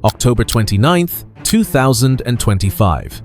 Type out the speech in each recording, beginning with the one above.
October 29th, 2025.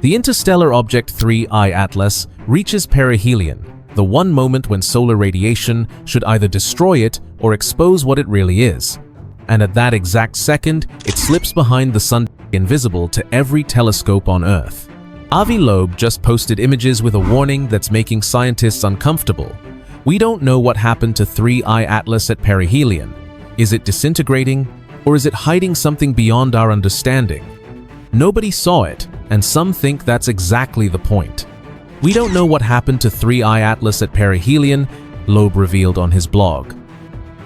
The interstellar object 3I Atlas reaches perihelion, the one moment when solar radiation should either destroy it or expose what it really is. And at that exact second, it slips behind the sun, invisible to every telescope on Earth. Avi Loeb just posted images with a warning that's making scientists uncomfortable. We don't know what happened to 3I Atlas at perihelion. Is it disintegrating, or is it hiding something beyond our understanding? Nobody saw it, and some think that's exactly the point. We don't know what happened to 3I Atlas at perihelion, Loeb revealed on his blog.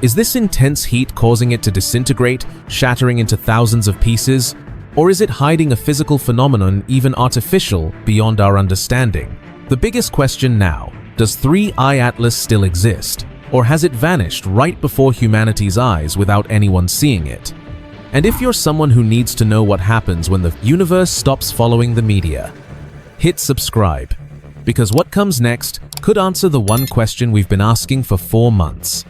Is this intense heat causing it to disintegrate, shattering into thousands of pieces? Or is it hiding a physical phenomenon, even artificial, beyond our understanding? The biggest question now, does 3I Atlas still exist? Or has it vanished right before humanity's eyes without anyone seeing it? And if you're someone who needs to know what happens when the universe stops following the media, hit subscribe. Because what comes next could answer the one question we've been asking for 4 months.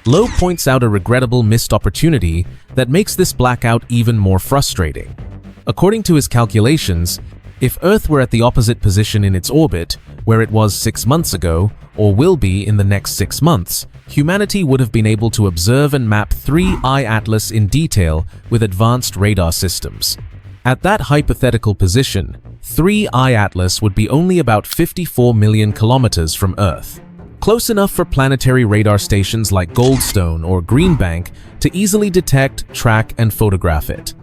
Loeb points out a regrettable missed opportunity that makes this blackout even more frustrating. According to his calculations, if Earth were at the opposite position in its orbit, where it was 6 months ago, or will be in the next 6 months, humanity would have been able to observe and map 3I Atlas in detail with advanced radar systems. At that hypothetical position, 3I Atlas would be only about 54 million kilometers from Earth. Close enough for planetary radar stations like Goldstone or Green Bank to easily detect, track, and photograph it.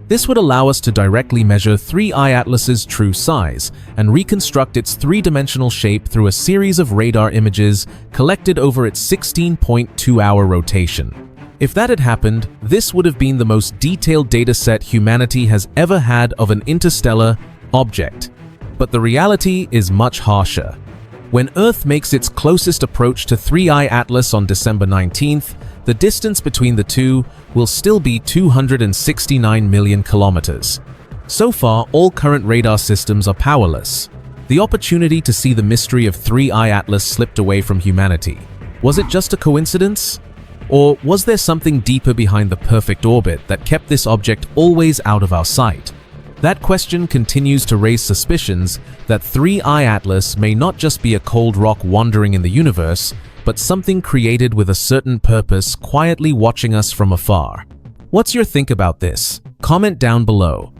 This would allow us to directly measure 3I Atlas's true size and reconstruct its three-dimensional shape through a series of radar images collected over its 16.2-hour rotation. If that had happened, this would have been the most detailed dataset humanity has ever had of an interstellar object. But the reality is much harsher. When Earth makes its closest approach to 3I Atlas on December 19th, the distance between the two will still be 269 million kilometers. So far, all current radar systems are powerless. The opportunity to see the mystery of 3I Atlas slipped away from humanity. Was it just a coincidence? Or was there something deeper behind the perfect orbit that kept this object always out of our sight? That question continues to raise suspicions that 3I Atlas may not just be a cold rock wandering in the universe, but something created with a certain purpose quietly watching us from afar. What's your think about this? Comment down below.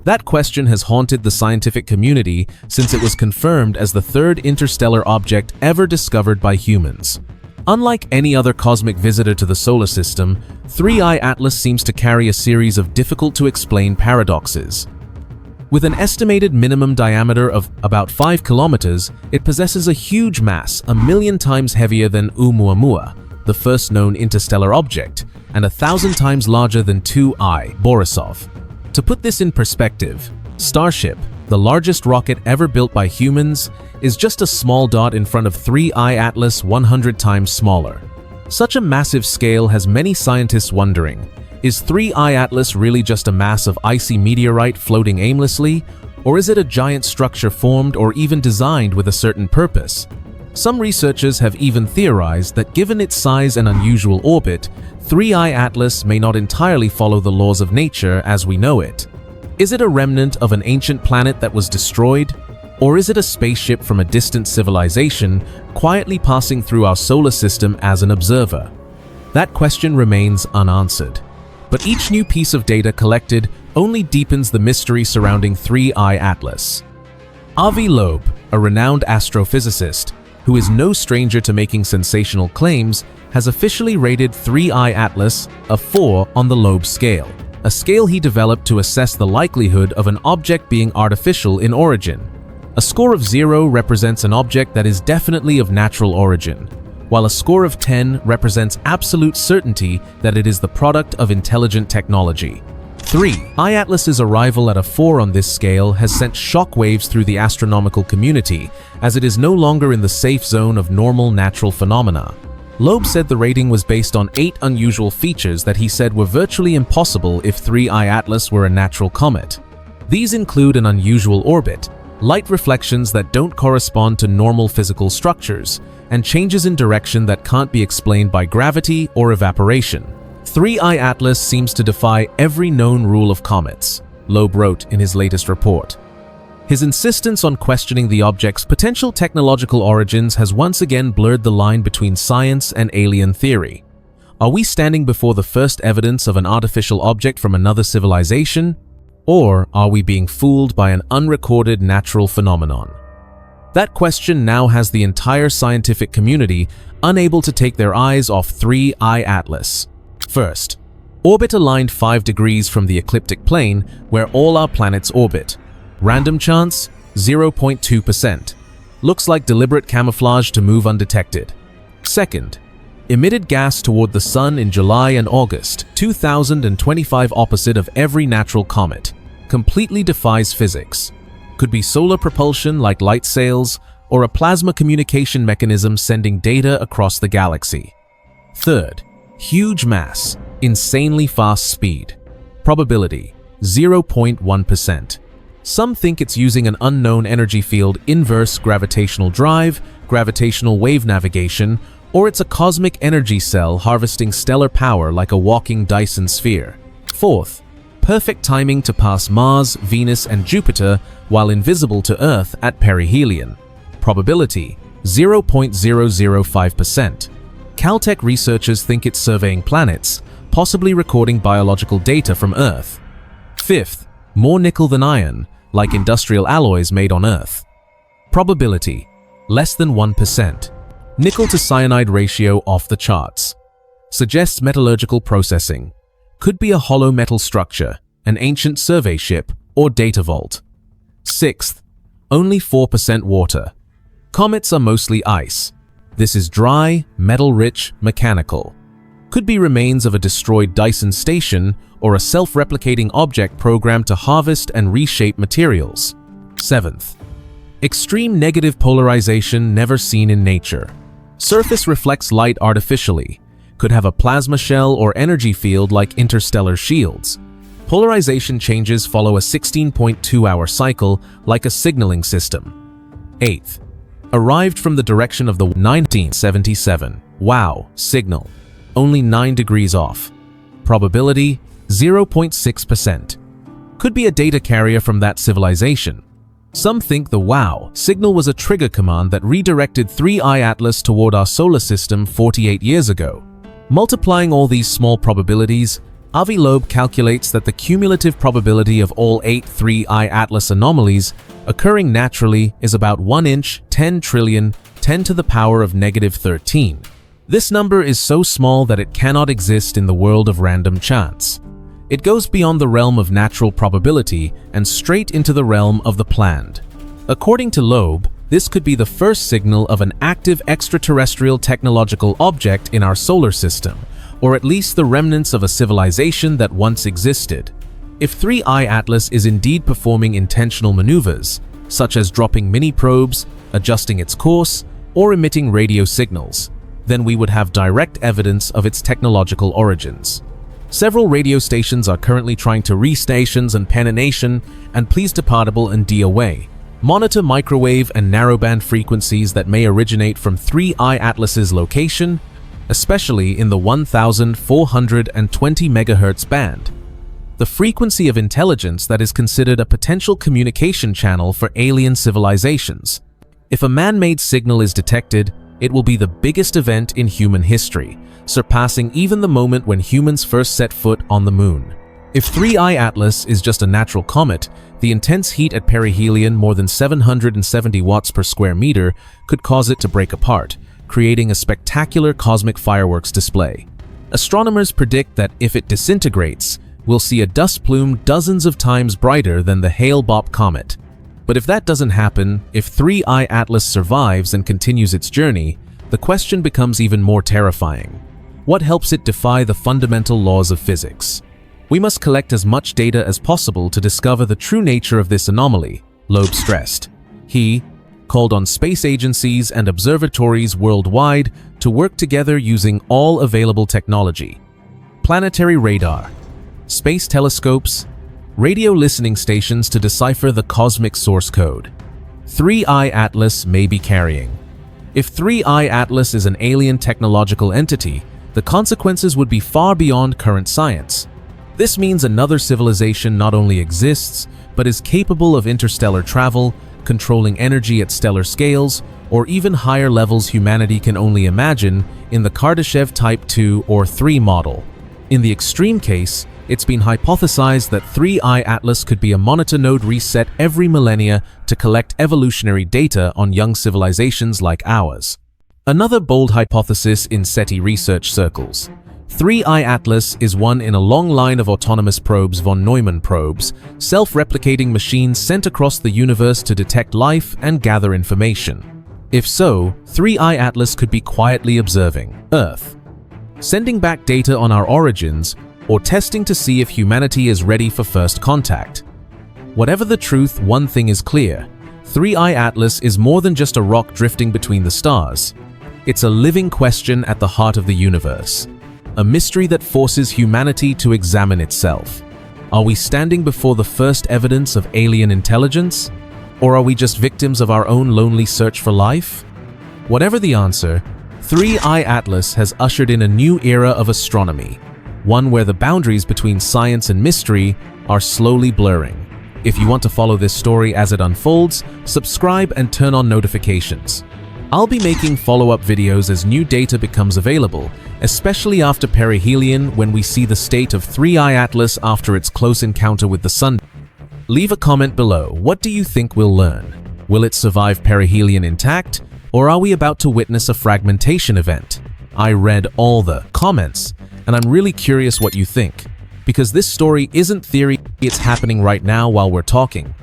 That question has haunted the scientific community since it was confirmed as the third interstellar object ever discovered by humans. Unlike any other cosmic visitor to the solar system, 3I Atlas seems to carry a series of difficult-to-explain paradoxes. With an estimated minimum diameter of about 5 kilometers, it possesses a huge mass, 1,000,000 times heavier than Oumuamua, the first known interstellar object, and 1,000 times larger than 2I, Borisov. To put this in perspective, Starship, the largest rocket ever built by humans, is just a small dot in front of 3I Atlas 100 times smaller. Such a massive scale has many scientists wondering, is 3I Atlas really just a mass of icy meteorite floating aimlessly, or is it a giant structure formed or even designed with a certain purpose? Some researchers have even theorized that given its size and unusual orbit, 3I Atlas may not entirely follow the laws of nature as we know it. Is it a remnant of an ancient planet that was destroyed? Or is it a spaceship from a distant civilization quietly passing through our solar system as an observer? That question remains unanswered. But each new piece of data collected only deepens the mystery surrounding 3I Atlas. Avi Loeb, a renowned astrophysicist, who is no stranger to making sensational claims, has officially rated 3I Atlas a 4 on the Loeb scale, a scale he developed to assess the likelihood of an object being artificial in origin. A score of 0 represents an object that is definitely of natural origin, while a score of 10 represents absolute certainty that it is the product of intelligent technology. 3I Atlas's arrival at a 4 on this scale has sent shockwaves through the astronomical community, as it is no longer in the safe zone of normal natural phenomena. Loeb said the rating was based on 8 unusual features that he said were virtually impossible if 3I Atlas were a natural comet. These include an unusual orbit, light reflections that don't correspond to normal physical structures, and changes in direction that can't be explained by gravity or evaporation. 3I Atlas seems to defy every known rule of comets, Loeb wrote in his latest report. His insistence on questioning the object's potential technological origins has once again blurred the line between science and alien theory. Are we standing before the first evidence of an artificial object from another civilization? Or are we being fooled by an unrecorded natural phenomenon? That question now has the entire scientific community unable to take their eyes off 3I Atlas. First, orbit aligned 5 degrees from the ecliptic plane where all our planets orbit. Random chance? 0.2%. Looks like deliberate camouflage to move undetected. Second, emitted gas toward the Sun in July and August 2025, opposite of every natural comet. Completely defies physics. Could be solar propulsion like light sails, or a plasma communication mechanism sending data across the galaxy. Third, huge mass, insanely fast speed. Probability, 0.1%. Some think it's using an unknown energy field, inverse gravitational drive, gravitational wave navigation, or it's a cosmic energy cell harvesting stellar power like a walking Dyson sphere. Fourth, perfect timing to pass Mars, Venus, and Jupiter while invisible to Earth at perihelion. Probability, 0.005%. Caltech researchers think it's surveying planets, possibly recording biological data from Earth. Fifth, more nickel than iron, like industrial alloys made on Earth. Probability, less than 1%. Nickel to cyanide ratio off the charts. Suggests metallurgical processing. Could be a hollow metal structure, an ancient survey ship, or data vault. Sixth, only 4% water. Comets are mostly ice. This is dry, metal-rich, mechanical. Could be remains of a destroyed Dyson station or a self-replicating object programmed to harvest and reshape materials. Seventh, extreme negative polarization never seen in nature. Surface reflects light artificially. Could have a plasma shell or energy field like interstellar shields. Polarization changes follow a 16.2-hour cycle like a signaling system. Eighth, arrived from the direction of the 1977. Wow, signal. Only 9 degrees off. Probability, 0.6%. Could be a data carrier from that civilization. Some think the WOW signal was a trigger command that redirected 3I Atlas toward our solar system 48 years ago. Multiplying all these small probabilities, Avi Loeb calculates that the cumulative probability of all 8 3I Atlas anomalies occurring naturally is about 1 inch, 10 trillion, 10 to the power of -13. This number is so small that it cannot exist in the world of random chance. It goes beyond the realm of natural probability and straight into the realm of the planned. According to Loeb, this could be the first signal of an active extraterrestrial technological object in our solar system, or at least the remnants of a civilization that once existed. If 3I Atlas is indeed performing intentional maneuvers, such as dropping mini-probes, adjusting its course, or emitting radio signals, then we would have direct evidence of its technological origins. Several radio stations are currently trying to re-stations and penetration and please departable and D away. Monitor microwave and narrowband frequencies that may originate from 3I Atlas's location, especially in the 1420 MHz band. The frequency of intelligence that is considered a potential communication channel for alien civilizations. If a man-made signal is detected, it will be the biggest event in human history, surpassing even the moment when humans first set foot on the moon. If 3I Atlas is just a natural comet, the intense heat at perihelion, more than 770 watts per square meter, could cause it to break apart, creating a spectacular cosmic fireworks display. Astronomers predict that if it disintegrates, we'll see a dust plume dozens of times brighter than the Hale-Bopp comet. But if that doesn't happen, if 3I Atlas survives and continues its journey, the question becomes even more terrifying. What helps it defy the fundamental laws of physics? We must collect as much data as possible to discover the true nature of this anomaly, Loeb stressed. He called on space agencies and observatories worldwide to work together using all available technology. Planetary radar, space telescopes, radio listening stations to decipher the cosmic source code. 3I Atlas may be carrying. If 3I Atlas is an alien technological entity, the consequences would be far beyond current science. This means another civilization not only exists, but is capable of interstellar travel, controlling energy at stellar scales, or even higher levels humanity can only imagine in the Kardashev Type 2 or 3 model. In the extreme case, it's been hypothesized that 3I Atlas could be a monitor node reset every millennia to collect evolutionary data on young civilizations like ours. Another bold hypothesis in SETI research circles. 3I Atlas is one in a long line of autonomous probes, von Neumann probes, self-replicating machines sent across the universe to detect life and gather information. If so, 3I Atlas could be quietly observing Earth, sending back data on our origins, or testing to see if humanity is ready for first contact. Whatever the truth, one thing is clear: 3I Atlas is more than just a rock drifting between the stars. It's a living question at the heart of the universe, a mystery that forces humanity to examine itself. Are we standing before the first evidence of alien intelligence? Or are we just victims of our own lonely search for life? Whatever the answer, 3I Atlas has ushered in a new era of astronomy, one where the boundaries between science and mystery are slowly blurring. If you want to follow this story as it unfolds, subscribe and turn on notifications. I'll be making follow-up videos as new data becomes available, especially after Perihelion, when we see the state of 3I Atlas after its close encounter with the Sun. Leave a comment below. What do you think we'll learn? Will it survive Perihelion intact, or are we about to witness a fragmentation event? I read all the comments, and I'm really curious what you think, because this story isn't theory, it's happening right now while we're talking.